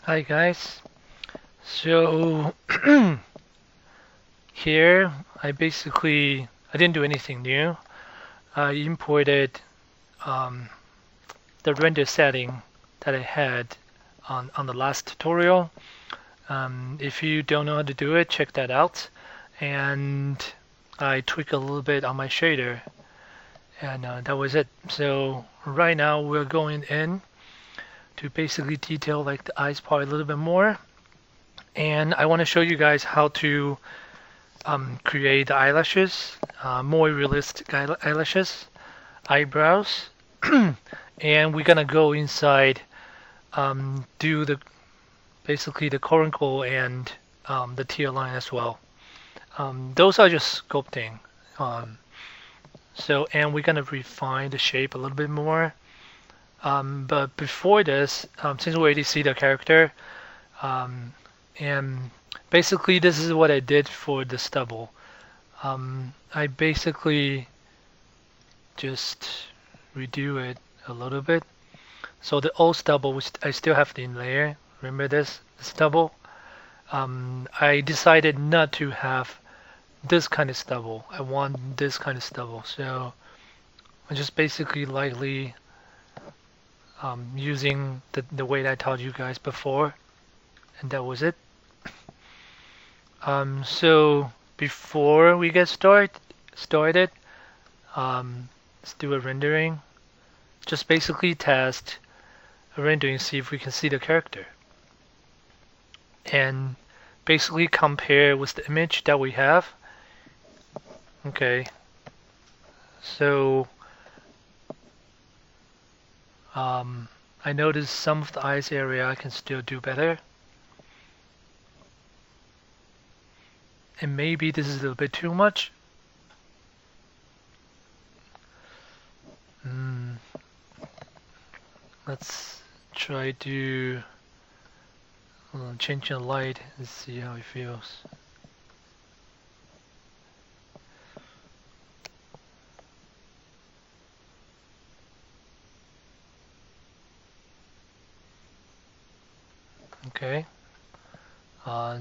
Hi guys. So here I didn't do anything new. I imported um, the render setting that I had on the last tutorial. If you don't know how to do it, check that out. And I tweak a little bit on my shader, and that was it. So right now we're going in to basically detail like the eyes part a little bit more. And I want to show you guys how to create the eyelashes, more realistic eyelashes, eyebrows, and we're gonna go inside, do the basically the coracle and the tear line as well. Those are just sculpting. Um, and we're gonna refine the shape a little bit more. But before this, since we already see the character, um, and basically this is what I did for the stubble. I basically just redo it a little bit. So the old stubble, which I still have in layer, remember this stubble? I decided not to have this kind of stubble. I want this kind of stubble. So I just basically lightly using the way that I taught you guys before, and that was it. So before we get started, let's do a rendering. Just basically test a rendering, see if we can see the character, and basically compare with the image that we have. Okay, so I noticed some of the eyes area I can still do better, and maybe this is a little bit too much. Let's try to change the light and see how it feels. Okay,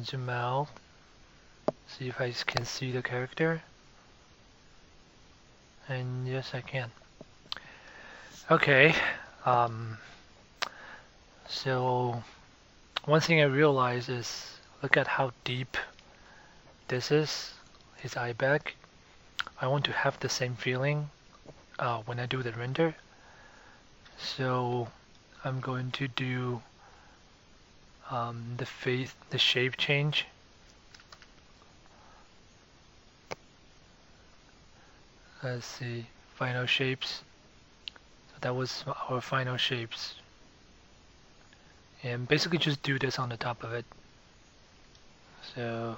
zoom out, see if I can see the character, and yes I can. Okay, so one thing I realized is look at how deep this is, his eye bag. I want to have the same feeling when I do the render. So I'm going to do the shape change. Let's see, final shapes. So that was our final shapes. And basically just do this on the top of it. So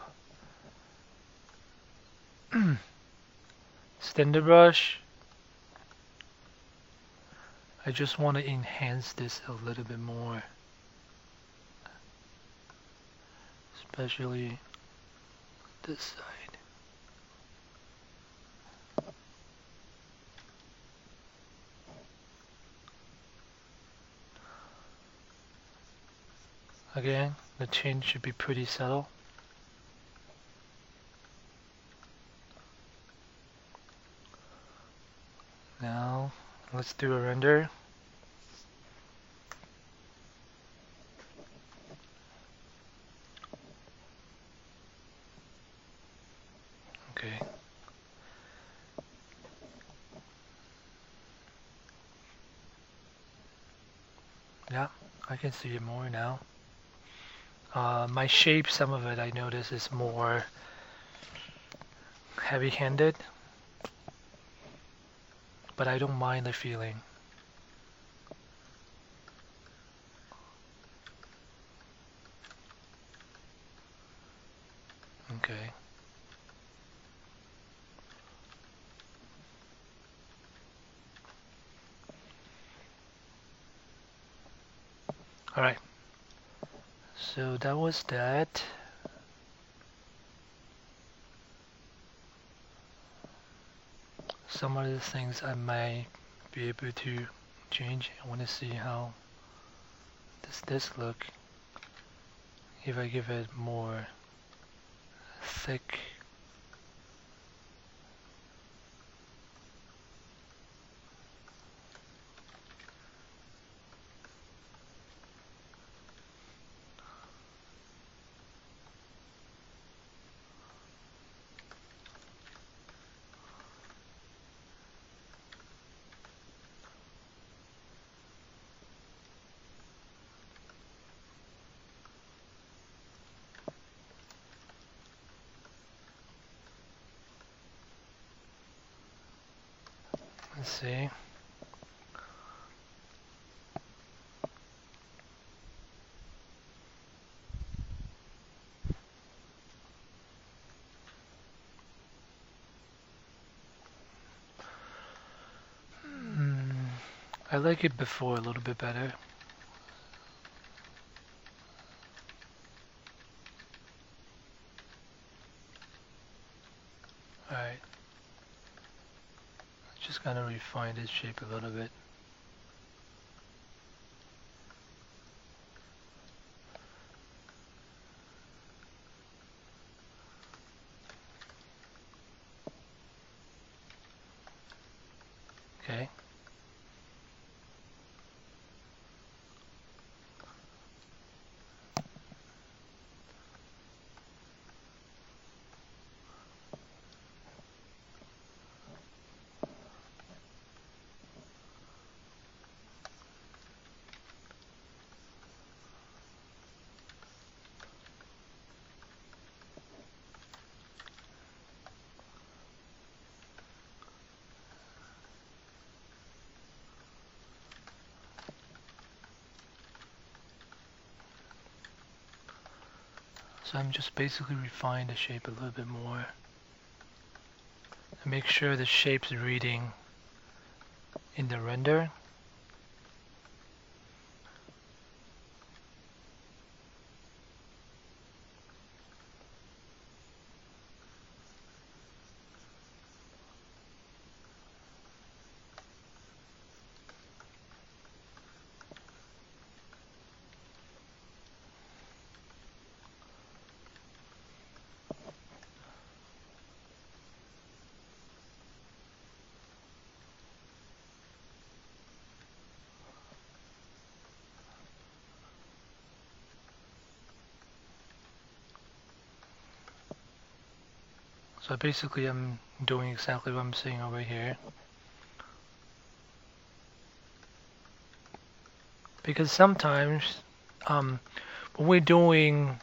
standard brush. I just want to enhance this a little bit more, especially this side. Again, the change should be pretty subtle. Now, let's do a render. Okay. Yeah, I can see it more now. My shape, some of it I notice is more heavy-handed, but I don't mind the feeling. Okay. Alright. So that was that. Some other things I might be able to change. I want to see how does this look. if I give it more thick. Let's see. I like it before a little bit better. Alright. Just gonna refine this shape a little bit. Okay. So I'm just basically refining the shape a little bit more. And make sure the shape's reading in the render. So basically I'm doing exactly what I'm saying over here. Because sometimes when we're doing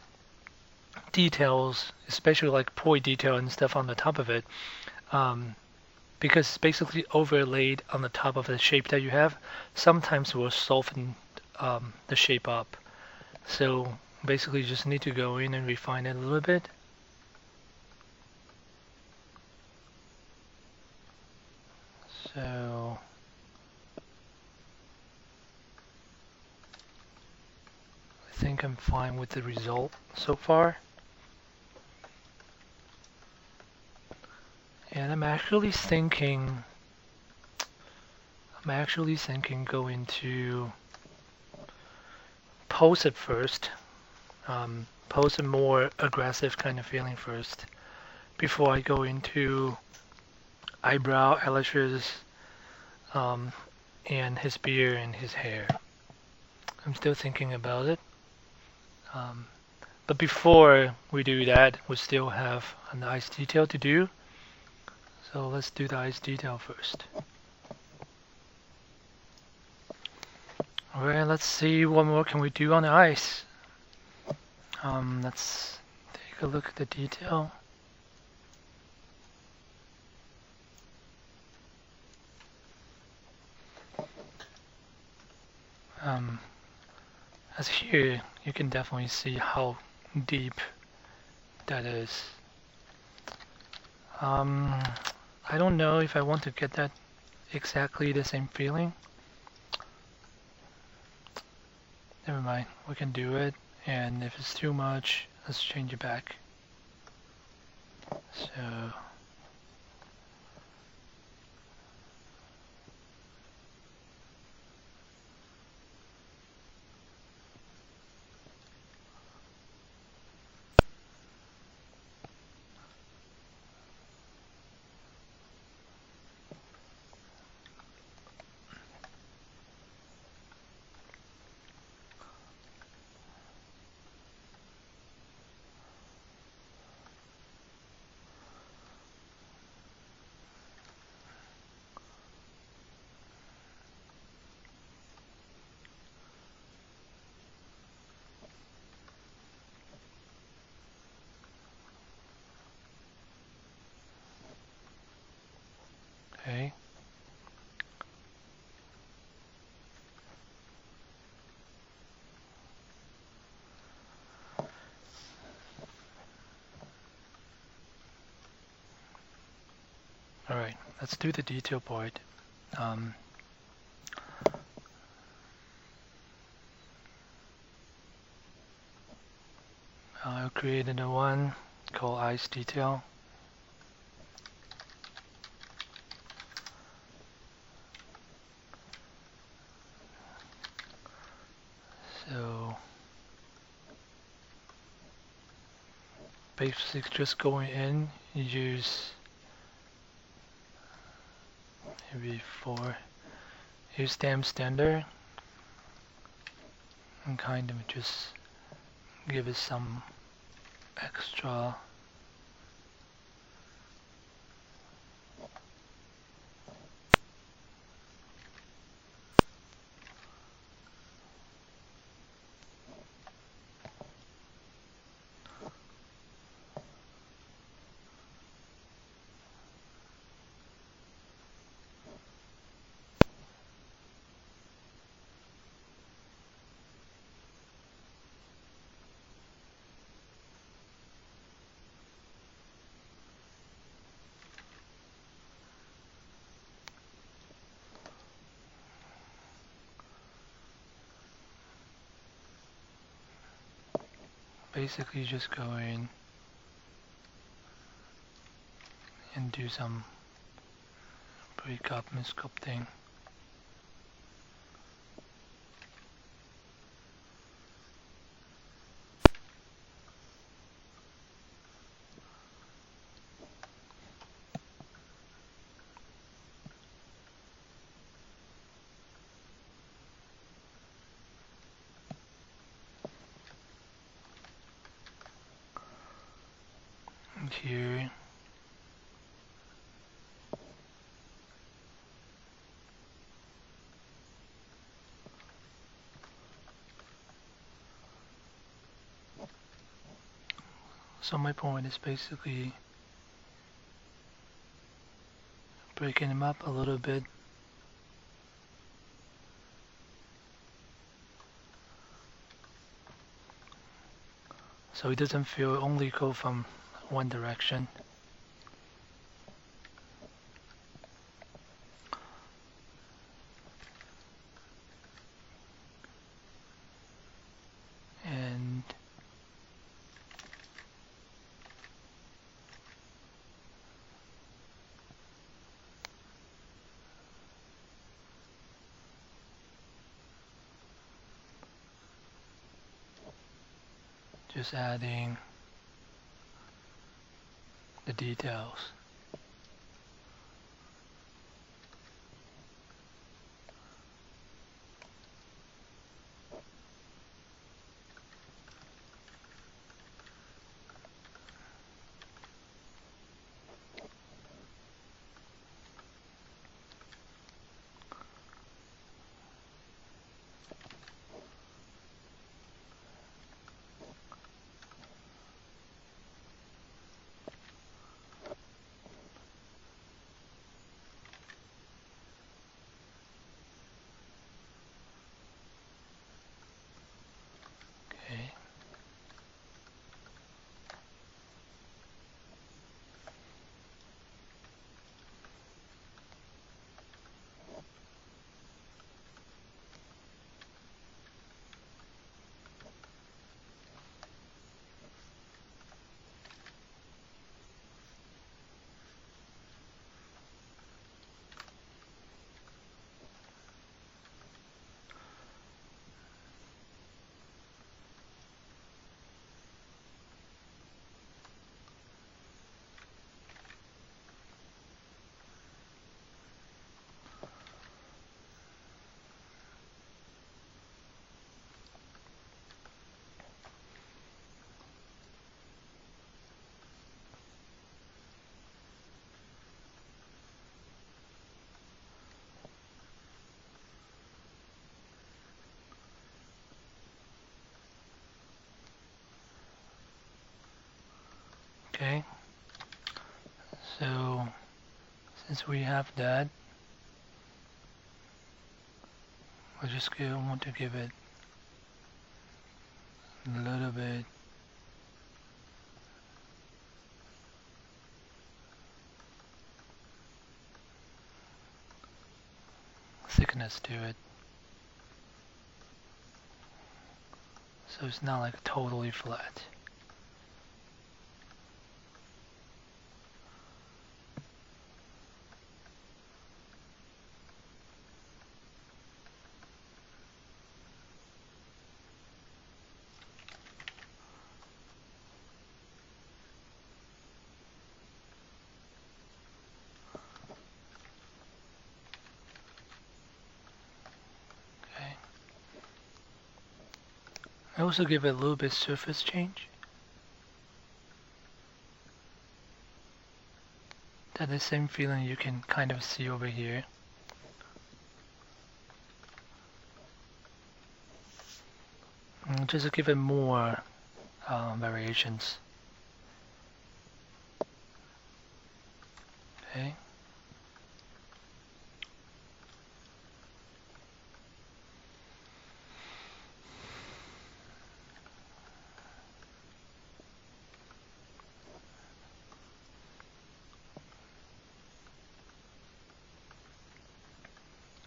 details, especially like point detail and stuff on the top of it, because it's basically overlaid on the top of the shape that you have, sometimes we'll soften the shape up. So basically you just need to go in and refine it a little bit. So I think I'm fine with the result so far. And I'm actually thinking going to pose it first. Pose a more aggressive kind of feeling first before I go into eyebrow, eyelashes, and his beard and his hair. I'm still thinking about it. But before we do that, we still have an eyes detail to do. So let's do the eyes detail first. Alright, let's see what more can we do on the eyes. Let's take a look at the detail. As here, you can definitely see how deep that is. I don't know if I want to get that exactly the same feeling. Never mind, we can do it, and if it's too much, let's change it back. So let's do the detail part. I'll create another one called ice detail. So basically just going in, use maybe use stamp standard and kind of just give it some extra basically just go in and do some breakup and sculpting. And here so my point is basically breaking them up a little bit. So it doesn't feel only go from one direction. And just adding the details. Okay. Okay. So since we have that, I want to give it a little bit thickness to it. So it's not like totally flat. I also give it a little bit surface change. That the same feeling you can kind of see over here. And just to give it more variations. Okay.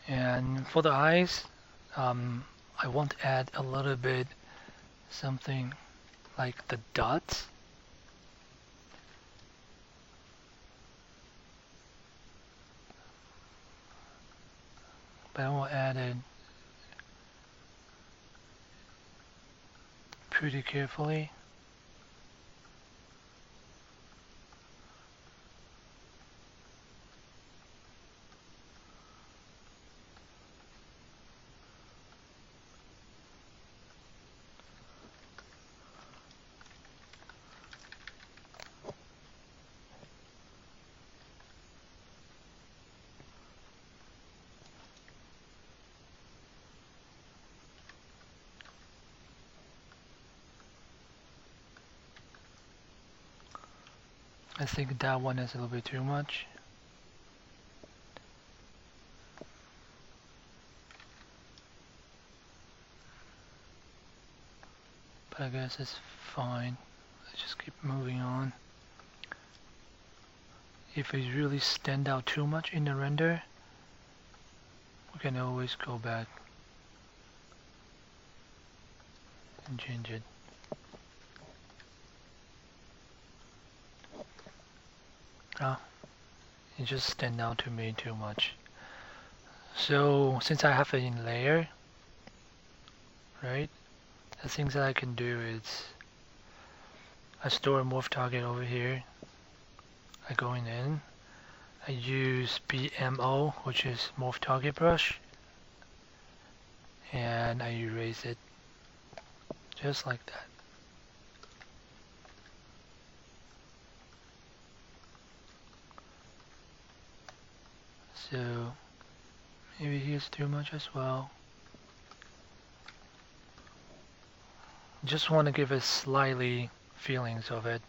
And for the eyes, I want to add a little bit something like the dots. But I will add it pretty carefully. I think that one is a little bit too much. But I guess it's fine. Let's just keep moving on. If it really stand out too much in the render, we can always go back and change it. It just stand out to me too much. So since I have it in layer, right? The things that I can do is I store a morph target over here. I go in, I use BMO, which is morph target brush, and I erase it just like that. So maybe here's too much as well. Just want to give it slightly feelings of it.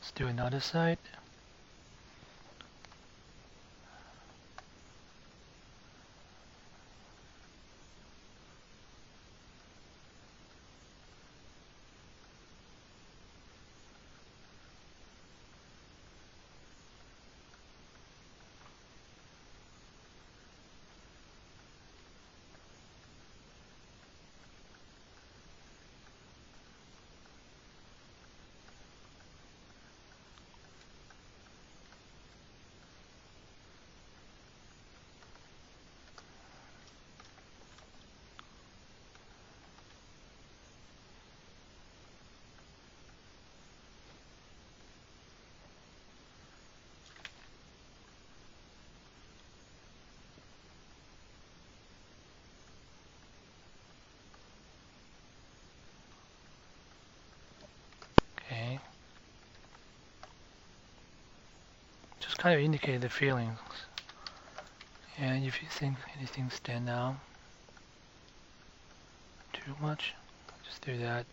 Let's do another side. Okay. Just kind of indicate the feelings. And if you think anything stand out too much, just do that.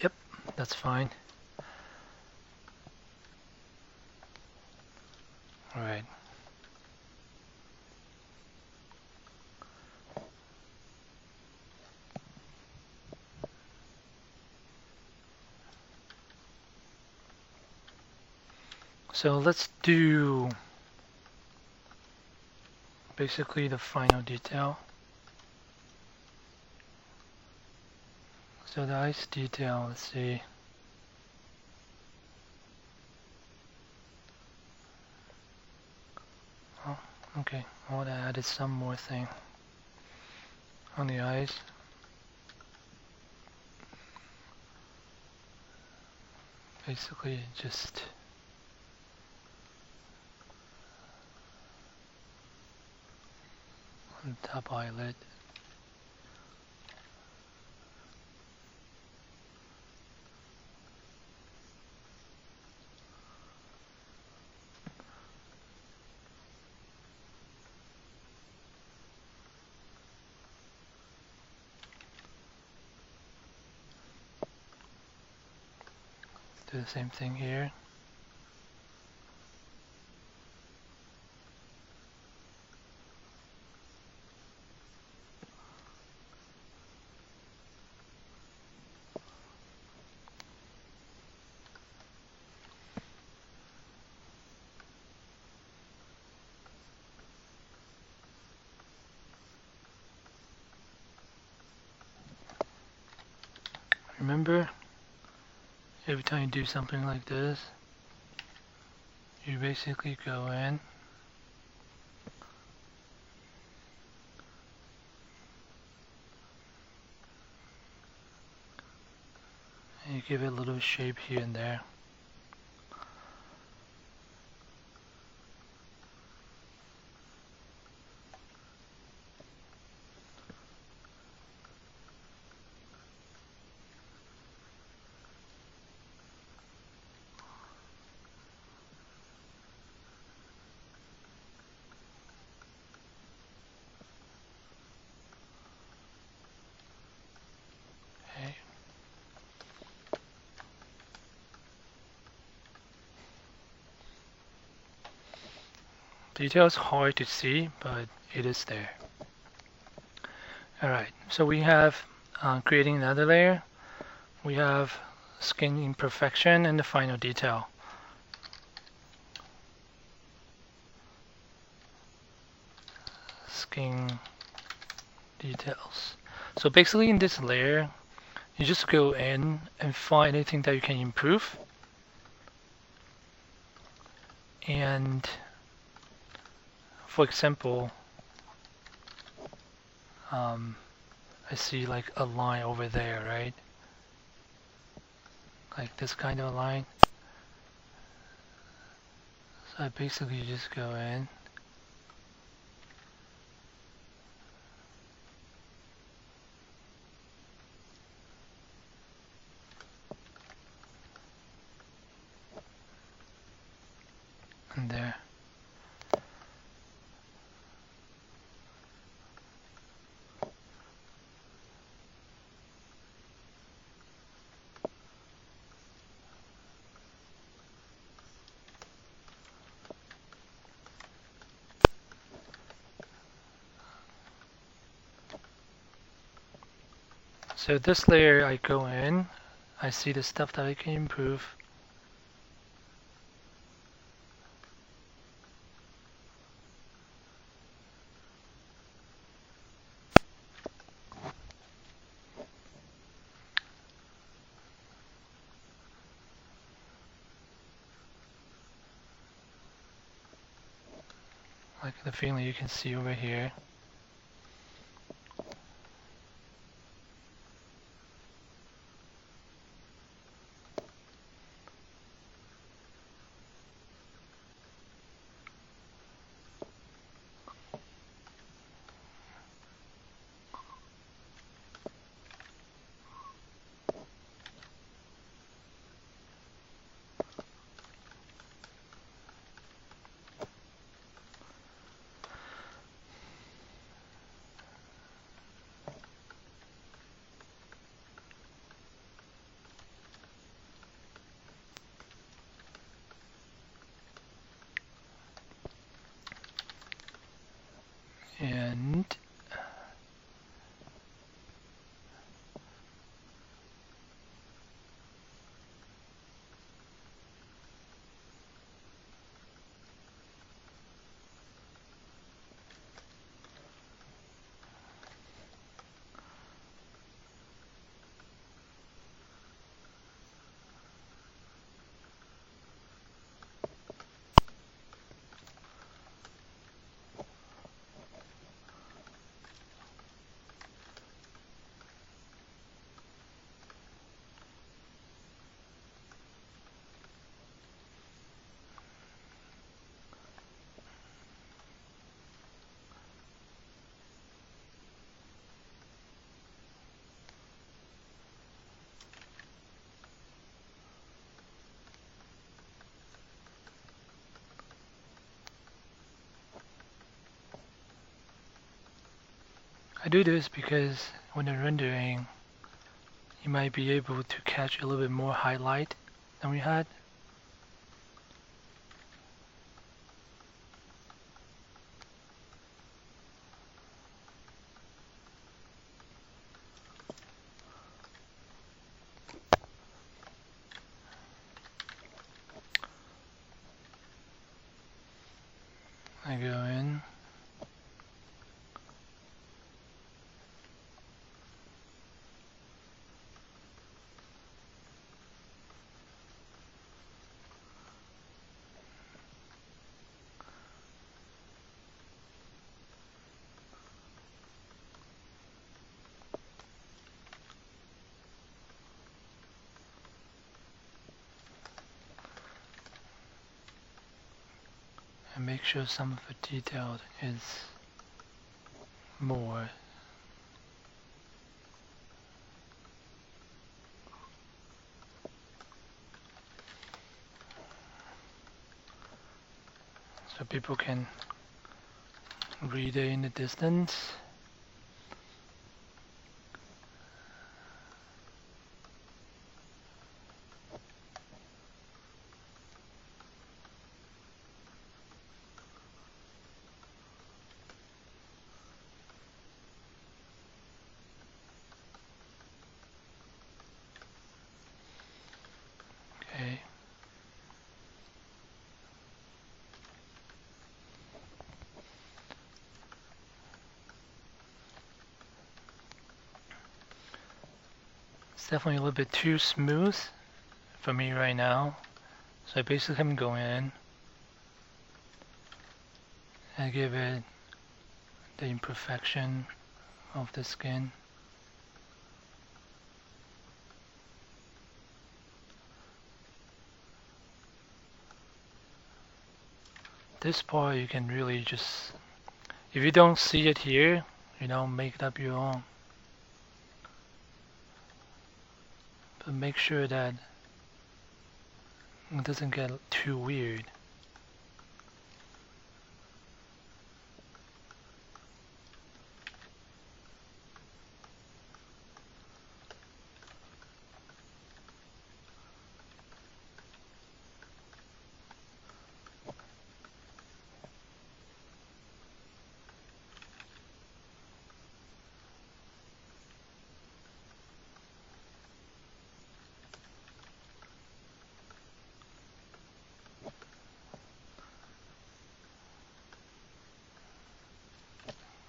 Yep, that's fine. Alright. So let's do basically the final detail. So the ice detail, let's see. Oh, okay, I want to add some more thing on the ice. Basically just on the top eyelid. Do the same thing here. Remember, every time you do something like this, you basically go in and you give it a little shape here and there. Okay. Detail is hard to see, but it is there. Alright, so we have creating another layer. We have skin imperfection and the final detail. Skin details. So basically in this layer, you just go in and find anything that you can improve. And for example, I see like a line over there, right? Like this kind of a line. So I basically just go in. And there. So this layer I go in, I see the stuff that I can improve. Like the feeling you can see over here. And I do this because when you're rendering, you might be able to catch a little bit more highlight than we had. I go in. And make sure some of the detail is more. So people can read it in the distance. Okay. It's definitely a little bit too smooth for me right now. So I basically am going in and give it the imperfection of the skin. This part you can really just, if you don't see it here, make it up your own. But make sure that it doesn't get too weird.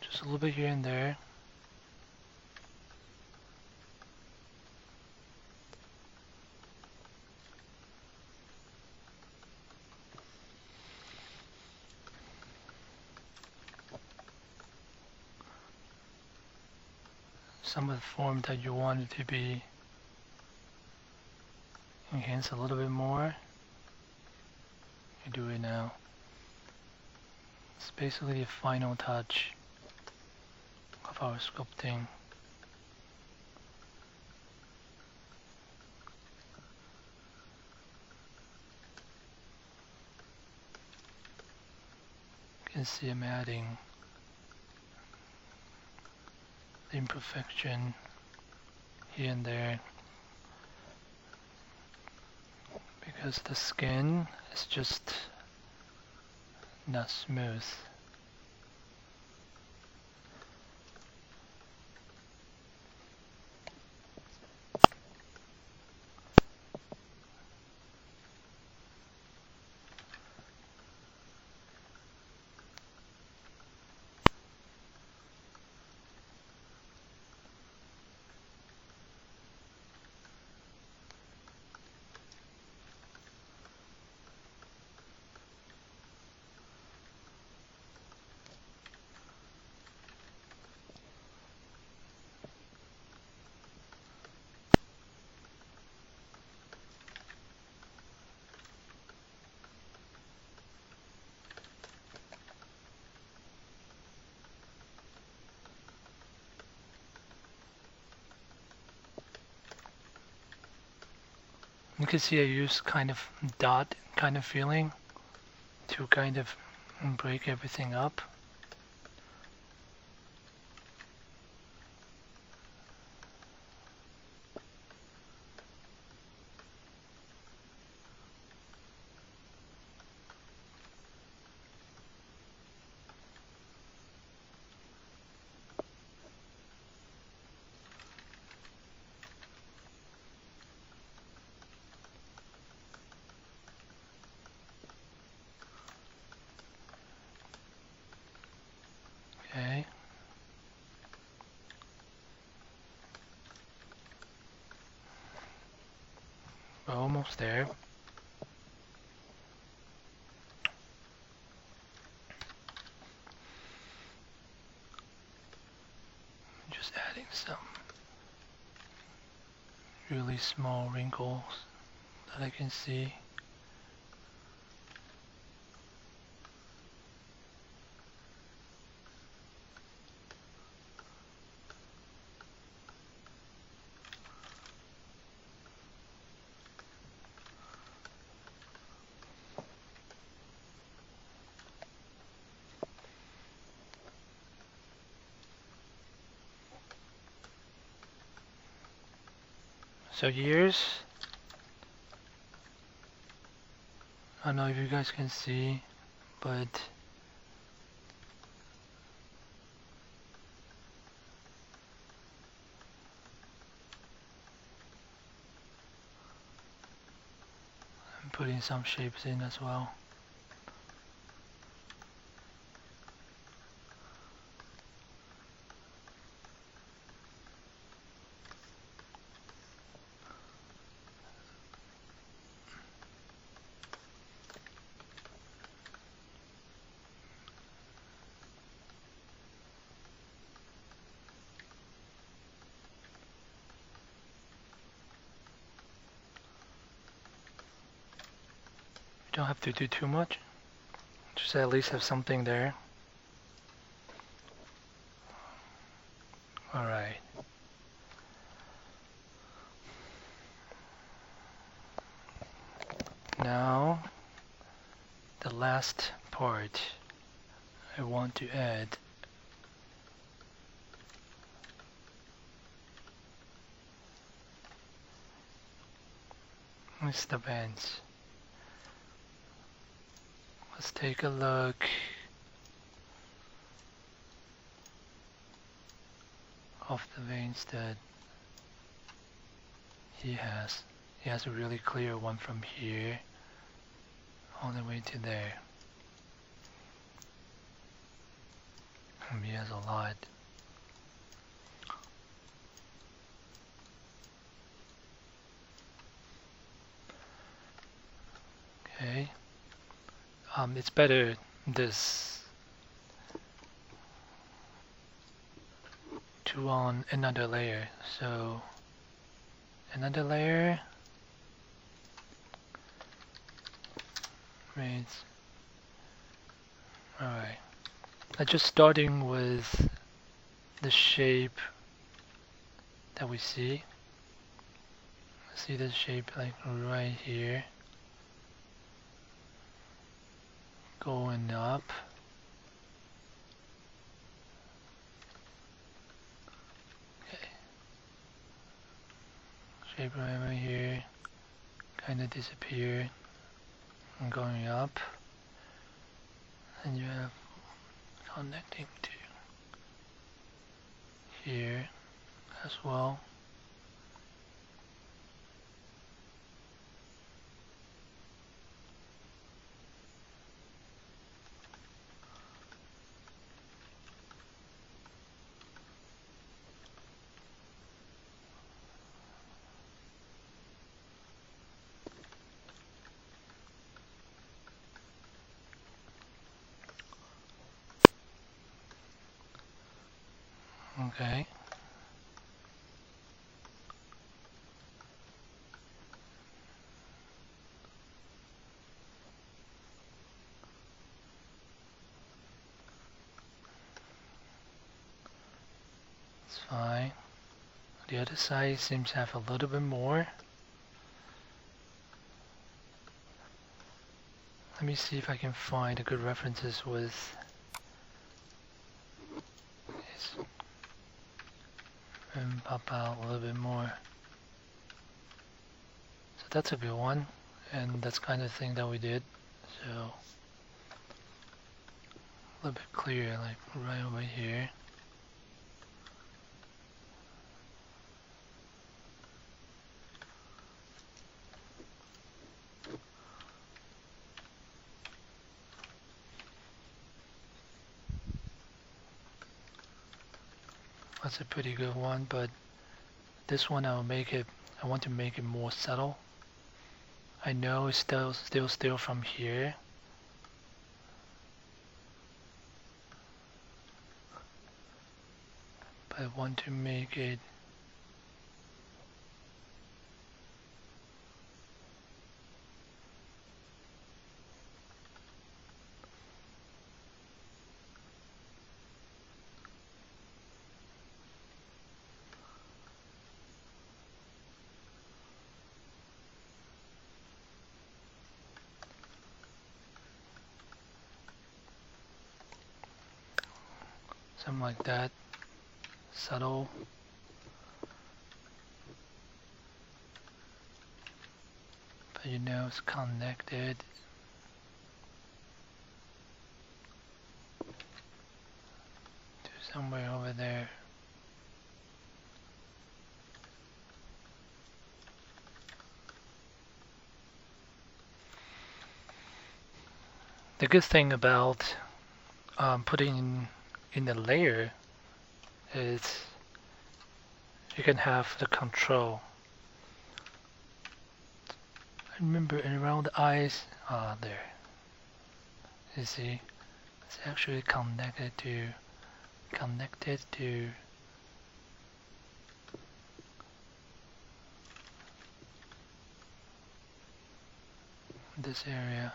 Just a little bit here and there. Some of the form that you want it to be enhanced a little bit more, you do it now. It's basically the final touch of our sculpting. You can see I'm adding the imperfection here and there because the skin is just not smooth. You can see I use kind of dot kind of feeling to kind of break everything up. almost there. Just adding some really small wrinkles that I can see. So years, I don't know if you guys can see, but I'm putting some shapes in as well. You don't have to do too much, just at least have something there. Alright. Now, the last part I want to add is the vents. Let's take a look. Of the veins that he has. He has a really clear one from here all the way to there. And he has a lot. Okay. It's better this to on another layer. So another layer. Right. Alright. I'm just starting with the shape that we see. See the shape like right here. Going up. Okay. Shape right here. Kind of disappeared. And going up. And you have connecting to here as well. Okay. It's fine. The other side seems to have a little bit more. Let me see if I can find a good references with this and pop out a little bit more. So that's a good one, and that's kind of thing that we did. So a little bit clearer, like right over here. That's a pretty good one, but this one I want to make it more subtle. I know it's still from here. But I want to make it something like that, subtle. But you know it's connected. To somewhere over there. The good thing about putting in the layer is you can have the control. I remember around the eyes, there. You see, it's actually connected to this area.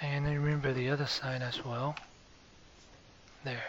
And I remember the other side as well. There.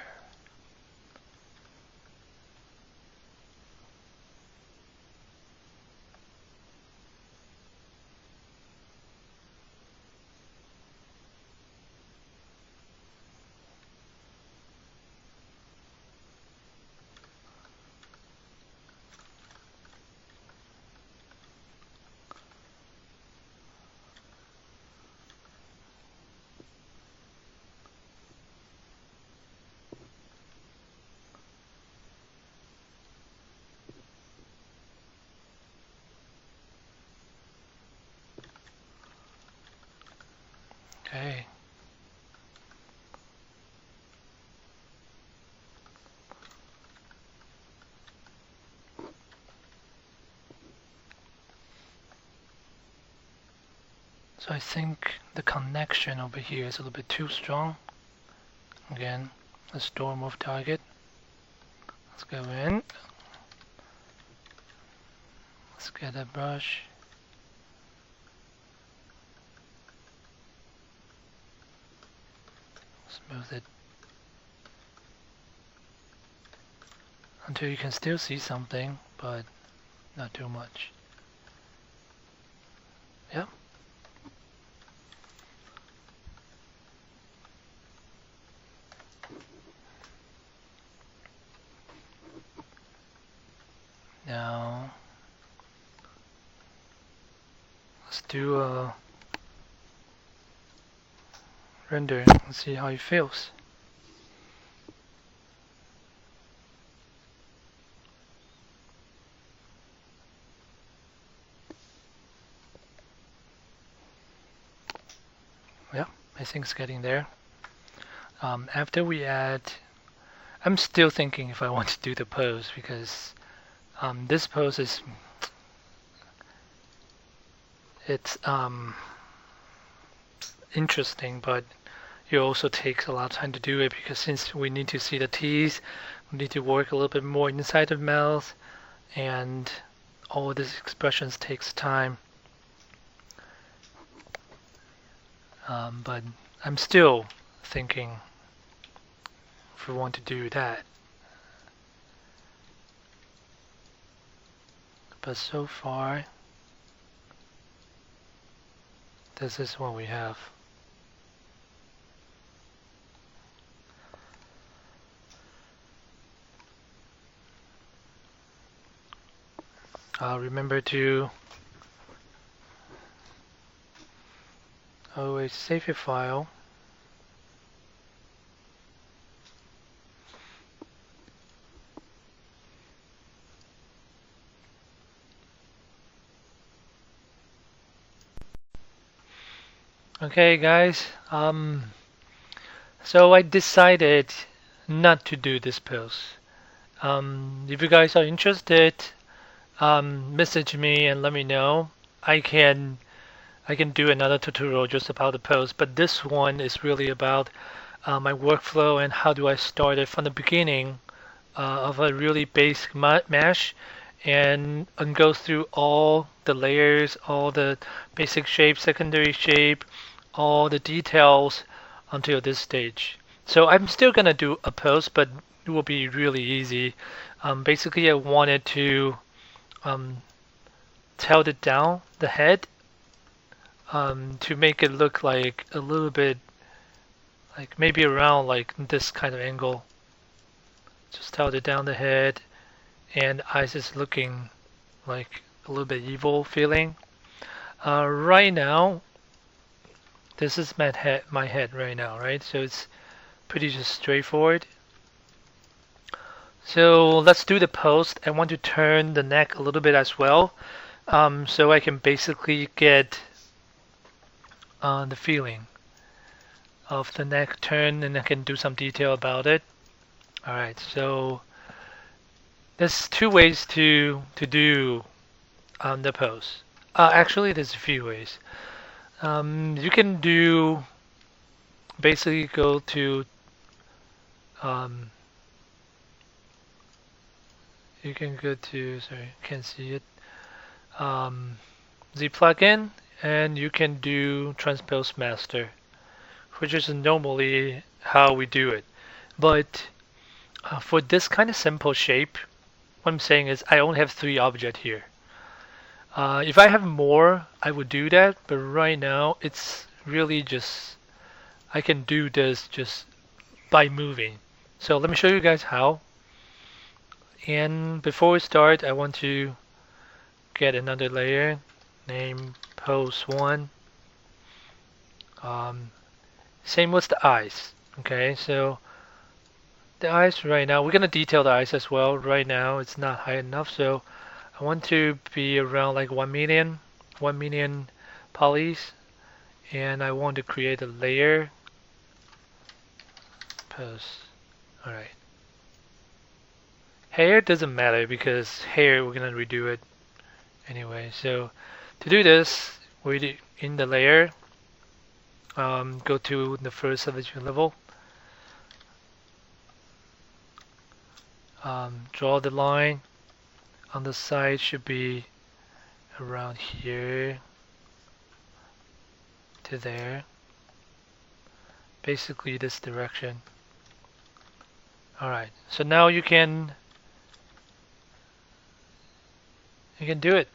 Okay. So I think the connection over here is a little bit too strong. Again, let's door move target. Let's go in. Let's get a brush. Smooth it until you can still see something, but not too much. Yeah. Now let's do a render and see how it feels. Yeah, I think it's getting there. After we add, I'm still thinking if I want to do the pose because this pose is interesting, but it also takes a lot of time to do it because since we need to see the teeth, we need to work a little bit more inside the mouth, and all of these expressions takes time. But I'm still thinking if we want to do that. But so far, this is what we have. Remember to always save your file Okay, guys. So I decided not to do this pose. If you guys are interested, message me and let me know. I can I can do another tutorial just about the pose, but this one is really about my workflow and how do I start it from the beginning of a really basic mesh and go through all the layers, all the basic shape, secondary shape, all the details until this stage. So I'm still gonna do a post, but it will be really easy. Basically, I wanted to um, tilt it down the head to make it look like a little bit like maybe around like this kind of angle. Just tilt it down the head and eyes is looking like a little bit evil feeling. Right now, this is my head right now, right? So it's pretty just straightforward. So let's do the post. I want to turn the neck a little bit as well, so I can basically get the feeling of the neck turn, and I can do some detail about it. All right, so there's two ways to do the pose. Actually, there's a few ways. You can do basically go to um, you can go to sorry, can't see it. The plugin, and you can do transpose master, which is normally how we do it. But for this kind of simple shape, what I'm saying is I only have 3 objects here. If I have more, I would do that, but right now it's really just I can do this just by moving. So let me show you guys how. And before we start, I want to get another layer, name pose 1. Same with the eyes. Okay, so the eyes right now, we're gonna detail the eyes as well. Right now it's not high enough, so I want to be around like 1 million polys, and I want to create a layer pose. Alright. Hair doesn't matter because hair we're gonna redo it anyway. So to do this, we in the layer, go to the first selection level, draw the line on the side should be around here to there, basically this direction. Alright, so now you can do it.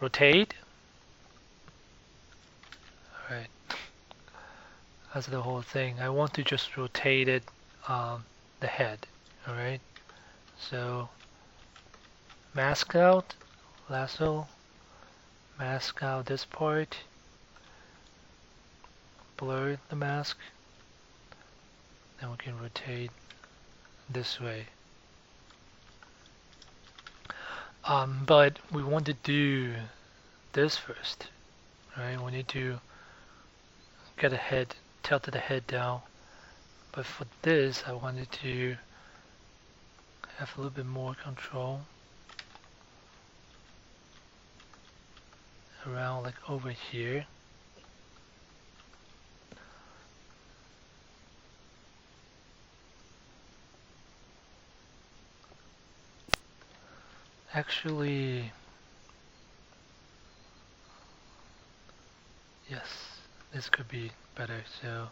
Rotate. Alright, that's the whole thing. I want to just rotate it, the head. Alright, so mask out, lasso, mask out this part, blur the mask, then we can rotate this way. But we want to do this first, right? We need to get the head, tilt the head down. But for this, I wanted to have a little bit more control around like over here. Actually, yes, this could be better. So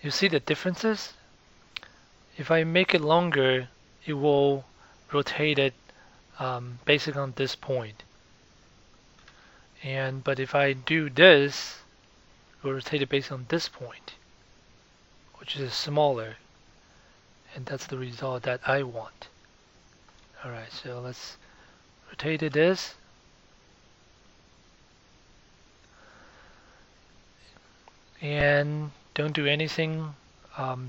you see the differences? If I make it longer, it will rotate it basically on this point. But if I do this, it will rotate it based on this point, which is smaller, and that's the result that I want. Alright, so let's rotate it this. And don't do anything,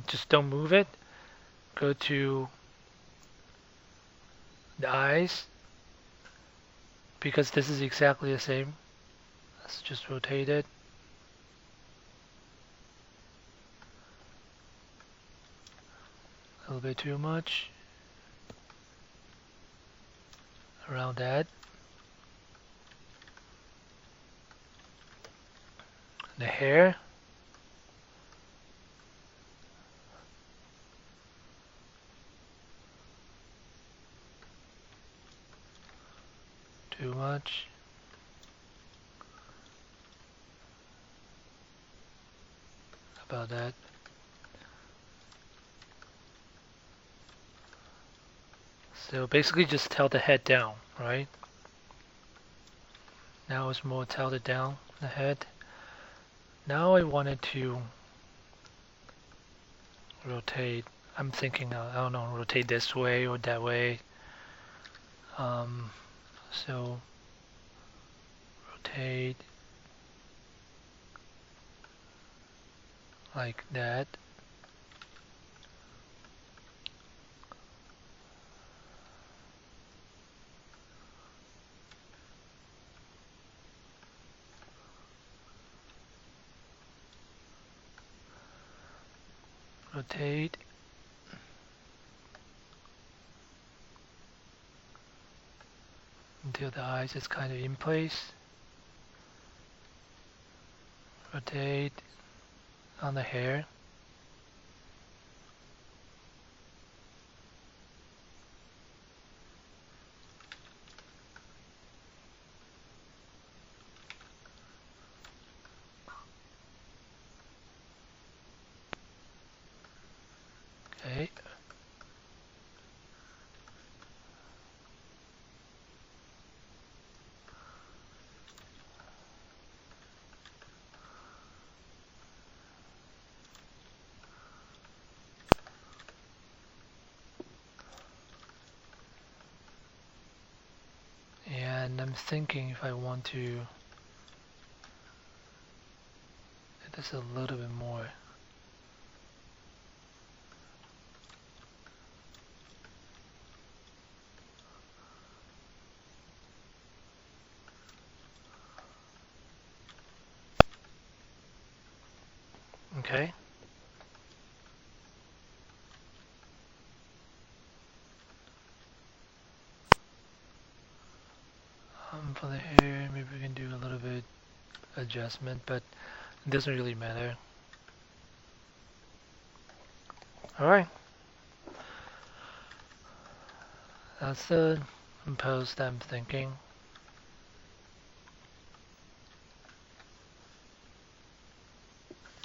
just don't move it. Go to the eyes, because this is exactly the same Let's just rotate it. A little bit too much. Around that. The hair. Too much. About that. So basically just tilt the head down, right? Now it's more tilted down, the head. Now I wanted to rotate. I'm thinking, I don't know, rotate this way or that way. So rotate like that. Rotate. Until the eyes is kind of in place. Rotate on the hair. Okay. And I'm thinking if I want to do this a little bit more. Okay. For the hair, maybe we can do a little bit adjustment, but it doesn't really matter. Alright. That's the post I'm thinking.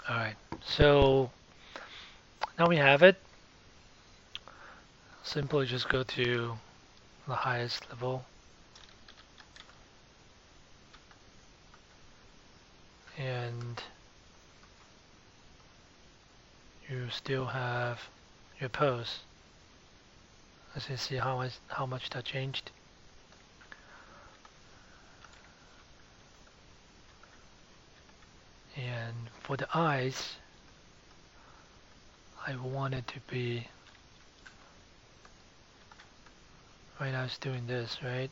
Alright, so now we have it. Simply just go to the highest level. And you still have your pose. As you see how much that changed. And for the eyes, I want it to be, right now it's doing this, right?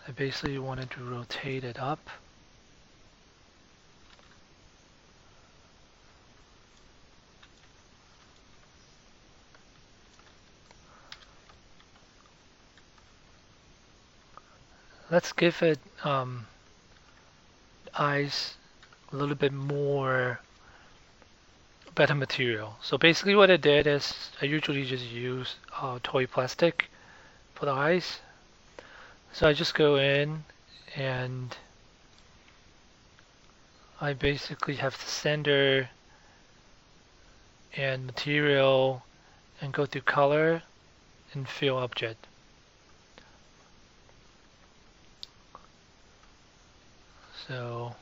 I basically wanted to rotate it up. Let's give it eyes a little bit more better material. So basically what I did is I usually just use toy plastic for the eyes. So I just go in and I basically have the sender and material and go to color and fill object. So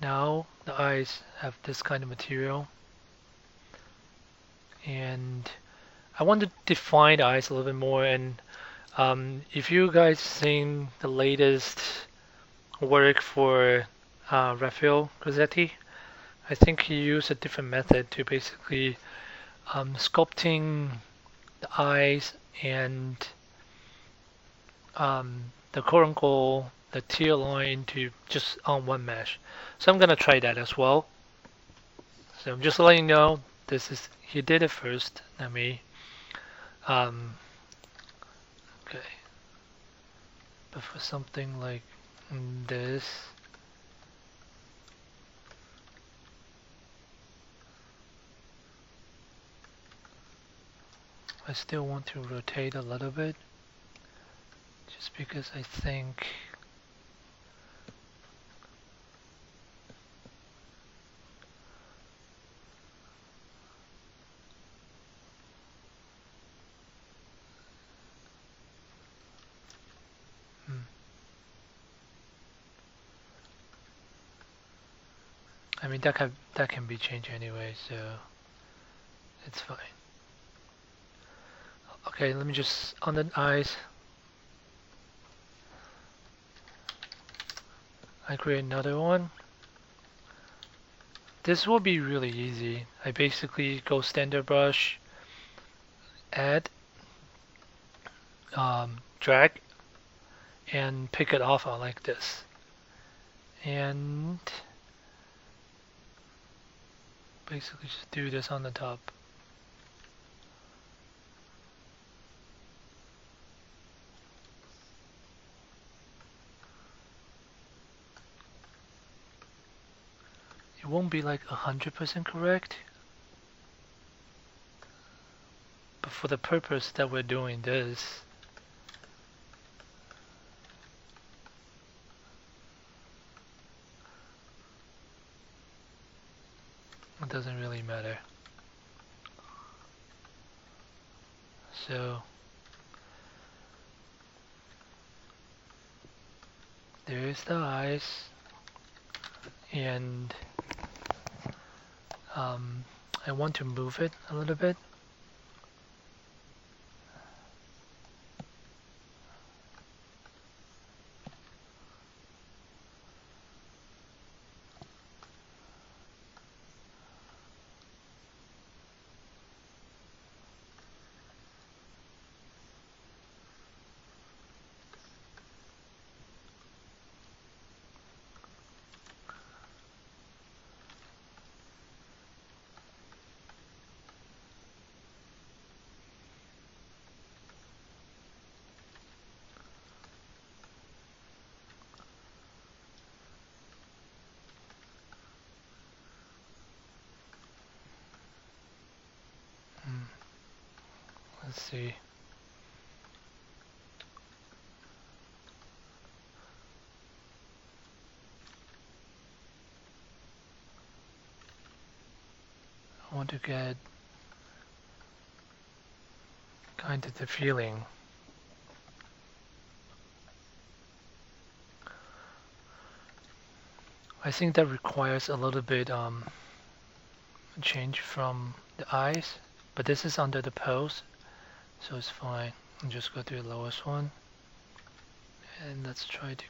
now the eyes have this kind of material, and I want to define the eyes a little bit more. And if you guys seen the latest work for Raphael Grassetti, I think he used a different method to basically sculpting the eyes and the quote-unquote the teal line to just on one mesh. So I'm gonna try that as well. So I'm just letting you know this is he did it first, not me. Okay, but for something like this, I still want to rotate a little bit, just because I think I mean that can be changed anyway, so it's fine. Okay, let me just on the eyes. I create another one. This will be really easy. I basically go standard brush, add, drag, and pick it off like this. And basically just do this on the top. It won't be like 100% correct, but for the purpose that we're doing this, it doesn't really matter. So there's the eyes, and I want to move it a little bit. Let's see. I want to get kind of the feeling. I think that requires a little bit change from the eyes, but this is under the pose, so it's fine. And just go to the lowest one, and let's try to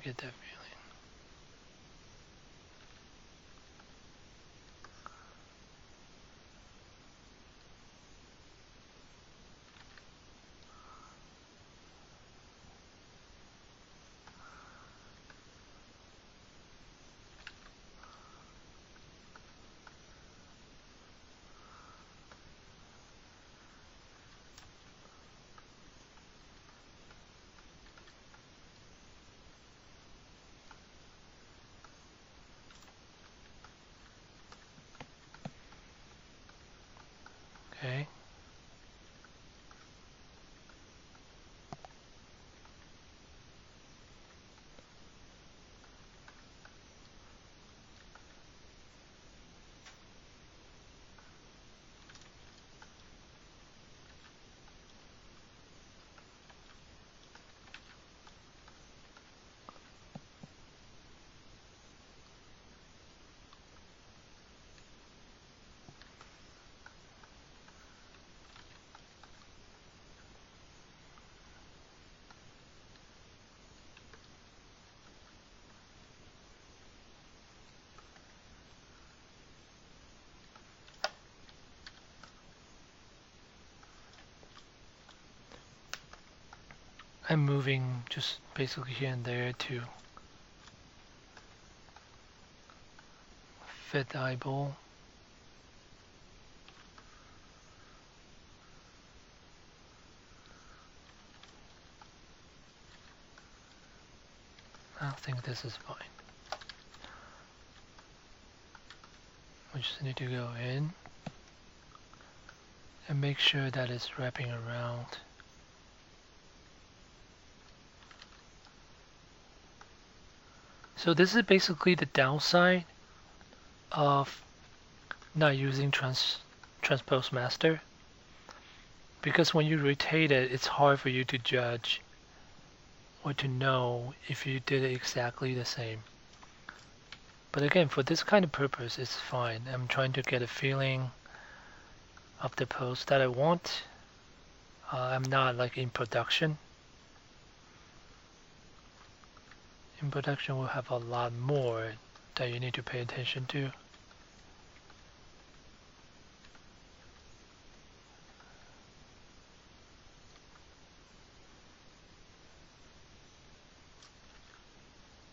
get that feeling. I'm moving just basically here and there to fit the eyeball. I think this is fine. We just need to go in and make sure that it's wrapping around. So this is basically the downside of not using transpose master, because when you rotate it, it's hard for you to judge or to know if you did it exactly the same. But again, for this kind of purpose, it's fine. I'm trying to get a feeling of the pose that I want. I'm not like in production. In production, we'll have a lot more that you need to pay attention to.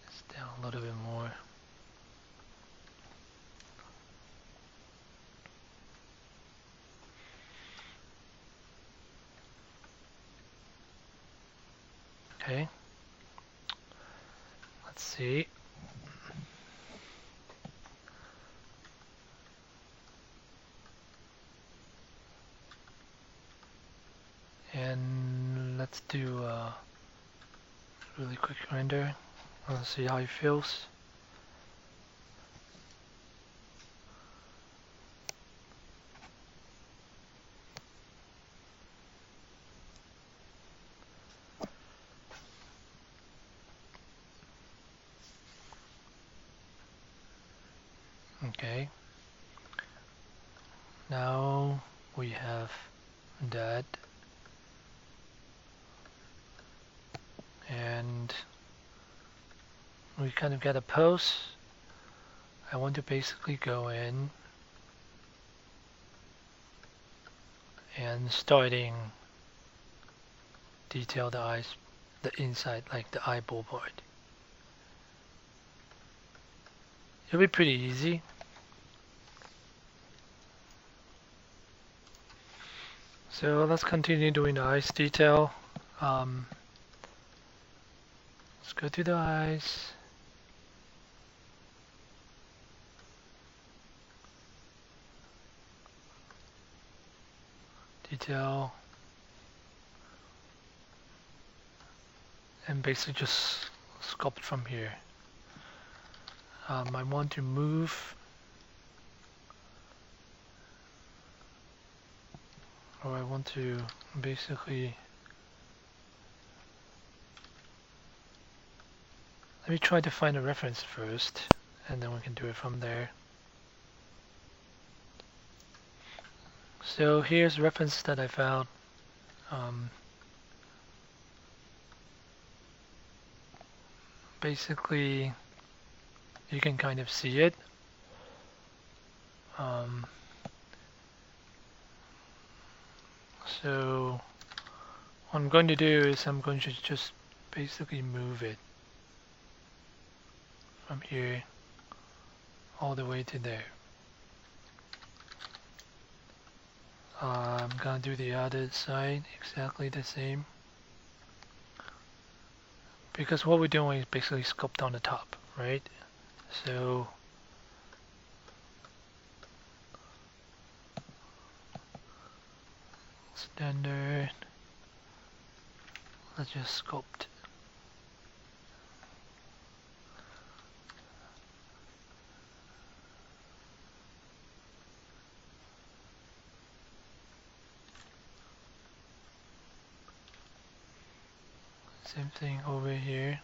It's down a little bit more. Okay. Let's see. And let's do a really quick render. Let's see how it feels. Okay. Now we have that. And we kind of get a pose. I want to basically go in and starting detail the eyes, the inside, like the eyeball part. It'll be pretty easy. So let's continue doing the eyes detail. Let's go to the eyes. Detail. And basically just sculpt from here. I want to move, or I want to basically, let me try to find a reference first, and then we can do it from there. So here's a reference that I found. Basically, you can kind of see it. So what I'm going to do is I'm going to just basically move it from here all the way to there. I'm gonna do the other side exactly the same, because what we're doing is basically sculpt on the top, right? So standard, let's just sculpt. Same thing over here.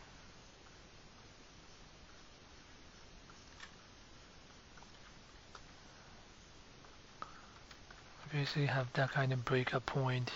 Basically have that kind of breakup point.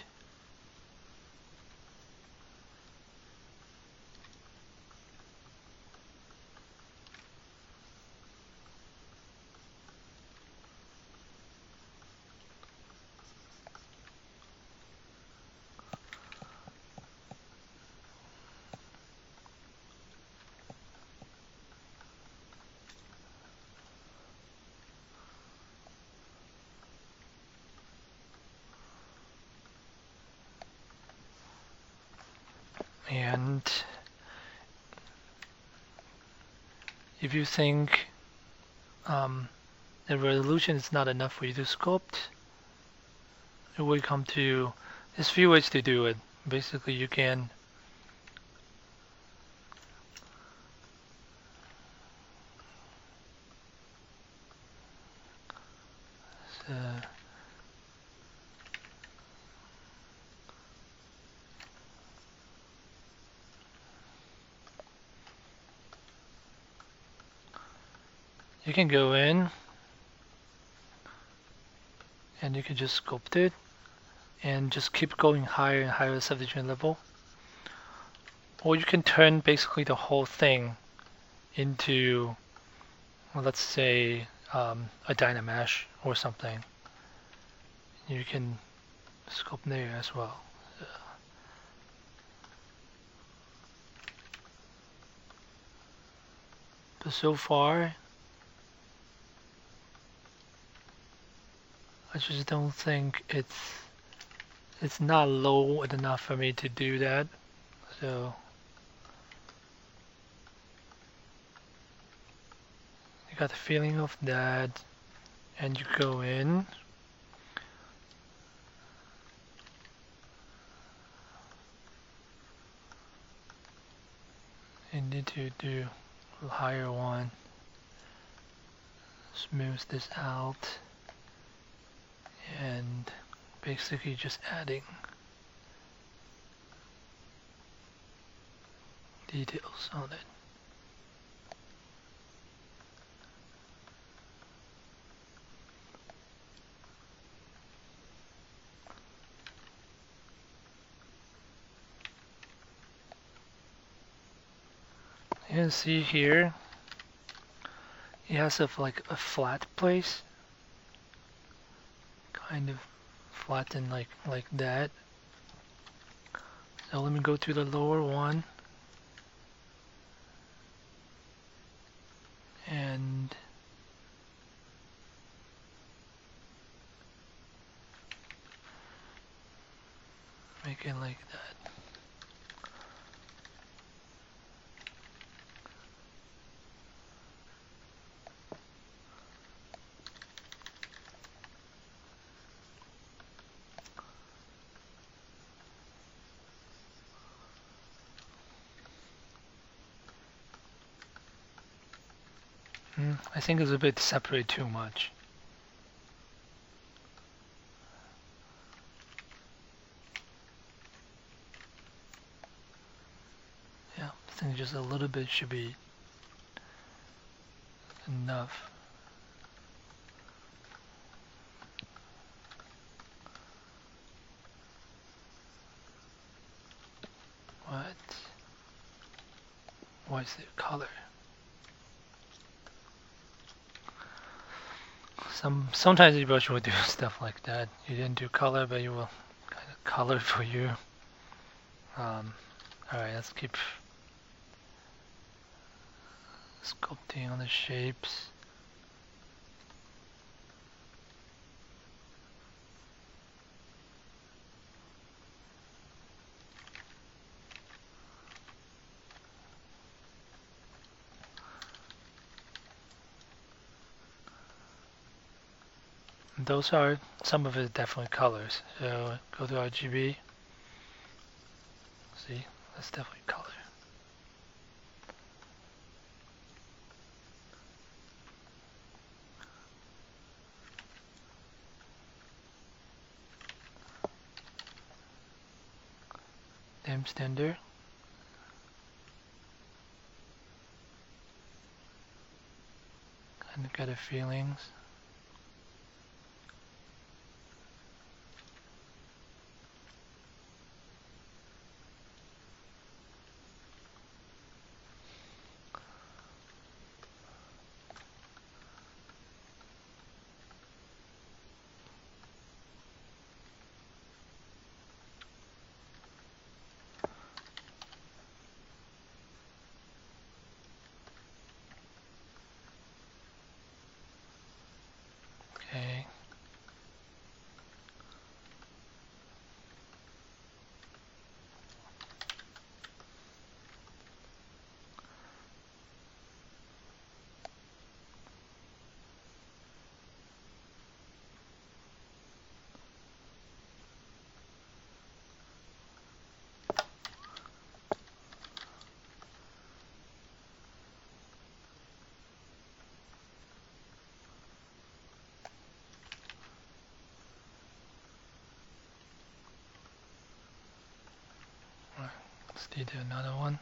if you think the resolution is not enough for you to sculpt, it will come to, there's a few ways to do it. Basically, you can you can go in and you can just sculpt it and just keep going higher and higher subdivision level. Or you can turn basically the whole thing into, well, let's say a Dynamesh or something. You can sculpt there as well. But so far, I just don't think it's not low enough for me to do that. So you got the feeling of that, and you go in. You need to do a higher one. Smooth this out. And basically just adding details on it. You can see here it has like a flat place, kind of flattened like that. So let me go to the lower one and make it like that. I think it's a bit separate too much. Yeah, I think just a little bit should be enough. What's the color? Sometimes ZBrush will do stuff like that. You didn't do color, but you will kind of color for you. Alright, let's keep sculpting on the shapes. Those are, some of it definitely colors. So go to RGB. See, that's definitely color. Name standard. Kind of get a feelings. do another one.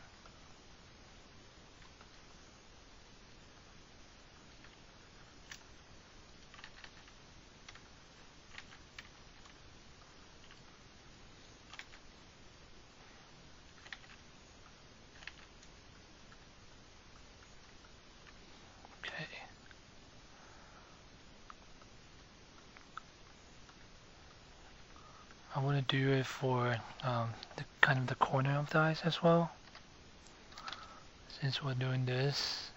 I want to do it for the kind of the corner of the eyes as well, since we're doing this.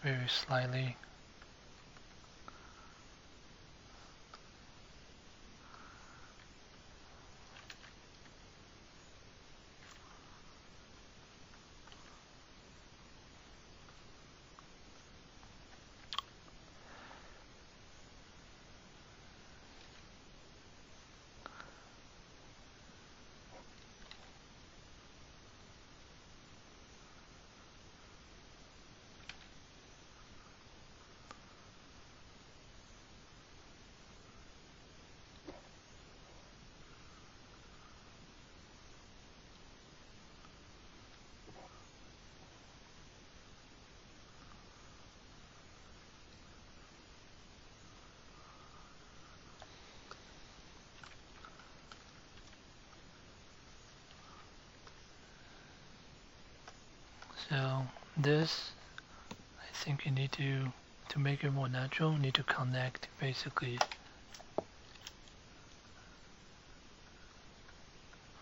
Very slightly. So this, I think you need to make it more natural, you need to connect basically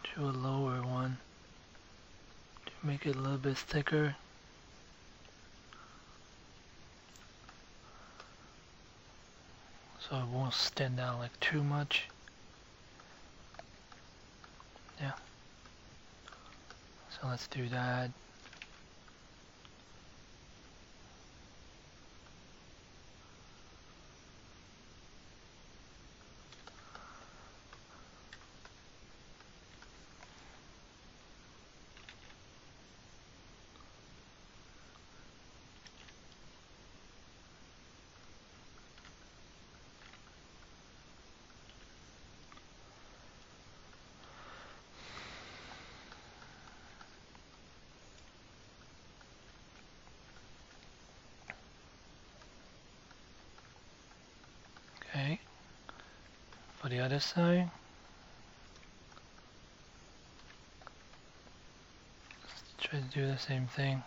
to a lower one to make it a little bit thicker. So it won't stand out like too much. Yeah. So let's do that. Okay. For the other side, let's try to do the same thing.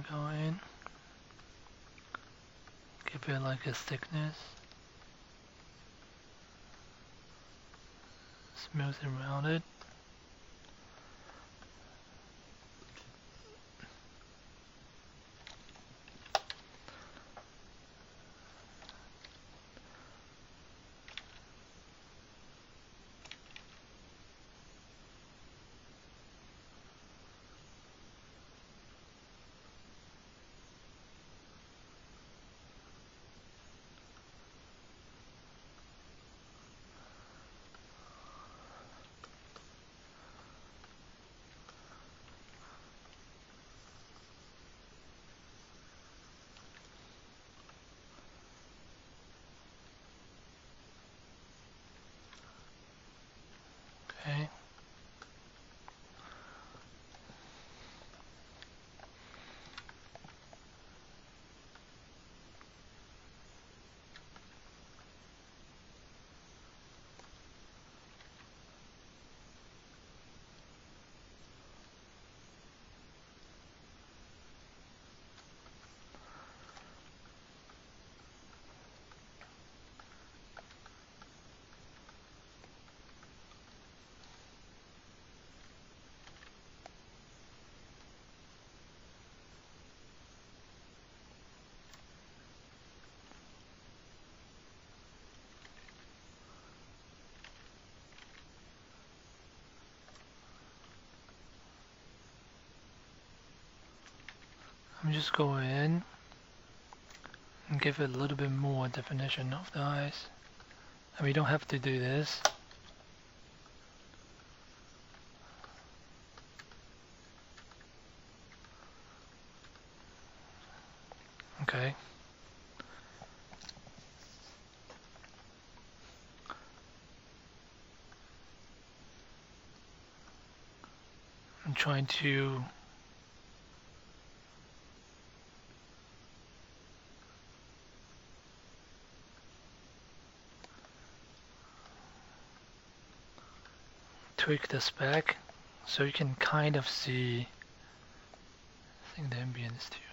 Go in, give it like a thickness, smooth it around it. Okay. we just go in and give it a little bit more definition of the eyes. And we don't have to do this. Okay. I'm trying to tweak this back so you can kind of see. I think the ambient is too high.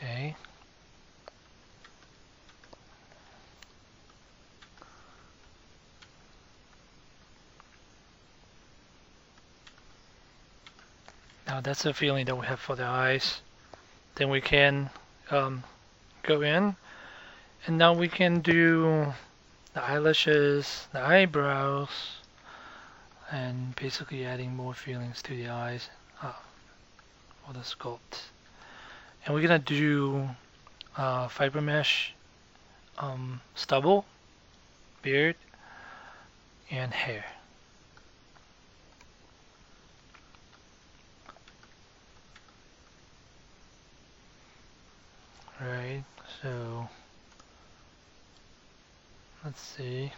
Okay. Now that's the feeling that we have for the eyes. Then we can go in, and now we can do the eyelashes, the eyebrows, and basically adding more feelings to the eyes for the sculpt. And we're gonna do fiber mesh, stubble, beard, and hair. Right, so let's see.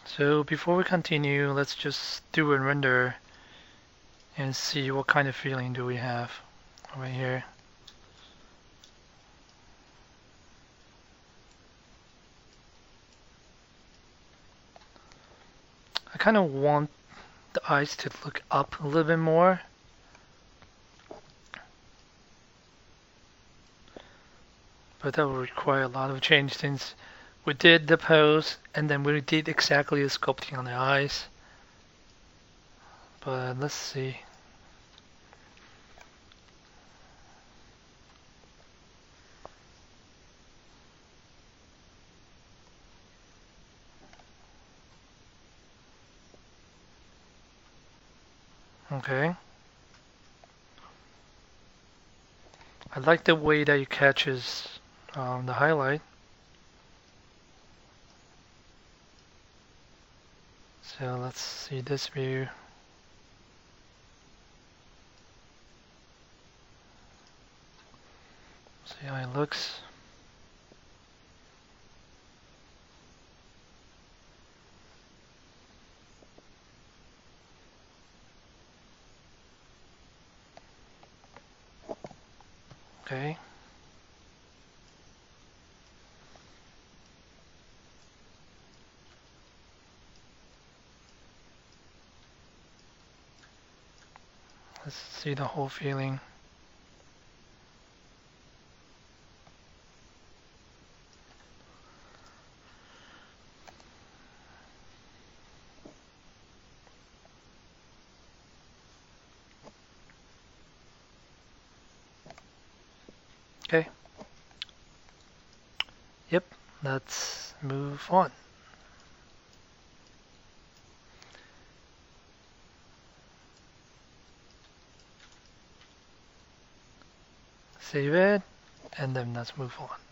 So before we continue, let's just do a render and see what kind of feeling do we have right here. I kind of want the eyes to look up a little bit more. But that will require a lot of change since we did the pose and then we did exactly the sculpting on the eyes. But let's see. Okay. I like the way that it catches the highlight. So let's see this view. See how it looks. Okay. Let's see the whole feeling. Okay. Yep, let's move on. Save it, and then let's move on.